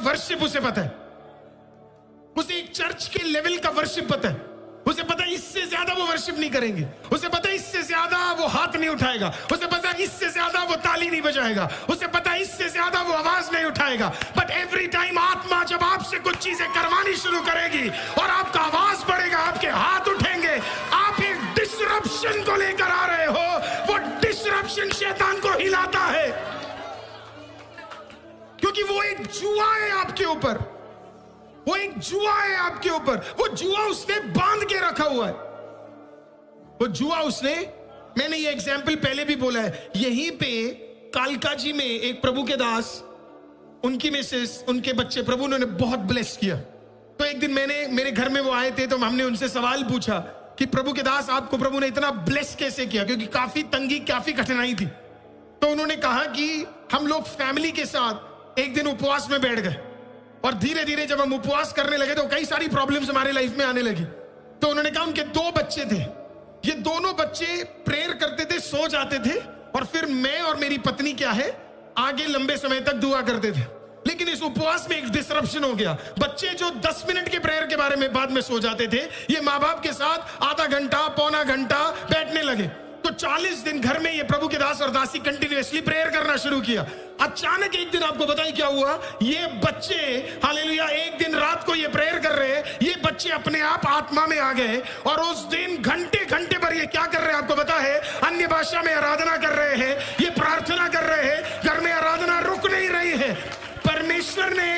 Worship उसे पता है, उसे एक चर्च के लेवल का वर्शिप पता है, उसे पता है इससे ज्यादा वो वर्शिप नहीं करेंगे, उसे पता है इससे ज्यादा वो हाथ नहीं उठाएगा, उसे पता है इससे ज्यादा वो ताली नहीं बजाएगा, उसे पता है इससे ज्यादा वो आवाज नहीं उठाएगा। बट एवरी टाइम आत्मा जब आपसे कुछ चीजें करवानी शुरू करेगी और आपका आवाज बढ़ेगा, आपके हाथ उठेंगे, आप एक डिसरप्शन को लेकर आ रहे हो, वो डिसरप्शन शैतान को हिलाता है, क्योंकि वो एक जुआ है आपके ऊपर, वो एक जुआ है आपके ऊपर, वो जुआ उसने बांध के रखा हुआ है, वो जुआ उसने, मैंने ये एग्जाम्पल पहले भी बोला है, यहीं पे कालका जी में एक प्रभु के दास, उनकी मिसेस, उनके बच्चे प्रभु उन्होंने बहुत ब्लेस किया। तो एक दिन मेरे घर में वो आए थे, तो हमने उनसे सवाल पूछा कि प्रभु के दास आपको प्रभु ने इतना ब्लेस कैसे किया, क्योंकि काफी तंगी, काफी कठिनाई थी। तो उन्होंने कहा कि हम लोग फैमिली के साथ एक दिन उपवास में बैठ गए, और धीरे धीरे जब हम उपवास करने लगे तो कई सारी प्रॉब्लम्स हमारे लाइफ में आने लगी। तो उन्होंने कहा उनके 2 बच्चे थे, ये दोनों बच्चे प्रेयर करते थे, सो जाते थे, और फिर मैं और मेरी पत्नी क्या है आगे लंबे समय तक दुआ करते थे। लेकिन इस उपवास में एक डिसरप्शन हो गया, बच्चे जो 10 मिनट के प्रेयर के बारे में बाद में सो जाते थे, ये माँ बाप के साथ आधा घंटा पौना घंटा बैठने लगे। तो 40 दिन घर में ये प्रभु के दास और दासी कंटिन्यूअसली प्रेयर करना शुरू किया। अचानक एक दिन आपको बताइए क्या हुआ, ये बच्चे हालेलुया एक दिन रात को ये प्रेयर कर रहे हैं, ये बच्चे अपने आप आत्मा में आ गए, और उस दिन घंटे घंटे पर ये क्या कर रहे हैं आपको पता है, अन्य भाषा में आराधना कर रहे हैं, ये प्रार्थना कर रहे हैं, घर में आराधना रुक नहीं रही है। परमेश्वर ने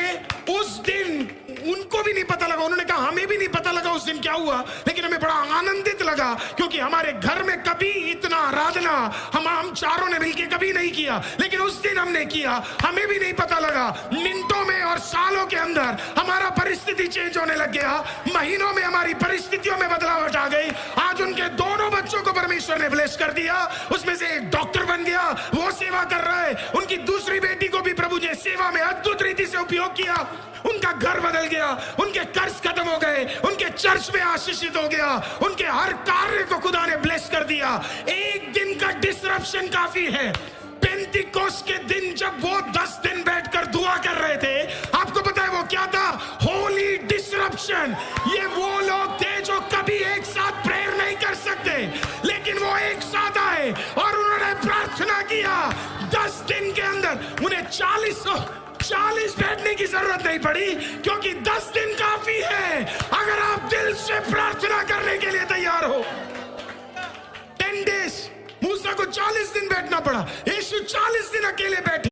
उस दिन, उनको भी नहीं पता लगा, उन्होंने कहा हमें भी नहीं पता लगा उस दिन क्या हुआ, लेकिन हमें बड़ा आनंदित लगा, क्योंकि हमारे घर में कभी इतना आराधना हम चारों ने मिलकर कभी नहीं किया, लेकिन उस दिन हमने किया, हमें भी नहीं पता लगा। मिनटों में और सालों के अंदर हमारा परिस्थिति चेंज होने लग गया, महीनों में हमारी परिस्थितियों में बदलाव आ गई। आज उनके दोनों बच्चों को परमेश्वर ने ब्लेस कर दिया, उसमें से एक डॉक्टर बन गया, वो सेवा कर रहा है, उनकी दूसरी बेटी को भी प्रभु ने सेवा में अद्भुत रीति से उपयोग किया, उनका घर बदल गया, उनके कर्ज खत्म हो गए, उनके चर्च में आशीषित हो गया, उनके हर कार्य को खुदा ने ब्लेस कर दिया। एक दिन का डिसरप्शन काफी है। पेंटिकोस्ट के दिन जब वो 10 दिन बैठकर दुआ कर रहे थे, आपको पता है वो क्या था, होली डिसरप्शन। ये वो लोग थे जो कभी एक साथ प्रेयर नहीं कर सकते, लेकिन वो एक साथ आए और उन्होंने प्रार्थना किया। 10 दिन के अंदर उन्हें 40 बैठने की जरूरत नहीं पड़ी, क्योंकि 10 दिन काफी है अगर आप दिल से प्रार्थना करने के लिए तैयार हो। 10 डेज, मूसा को 40 दिन बैठना पड़ा, यीशु 40 दिन अकेले बैठे।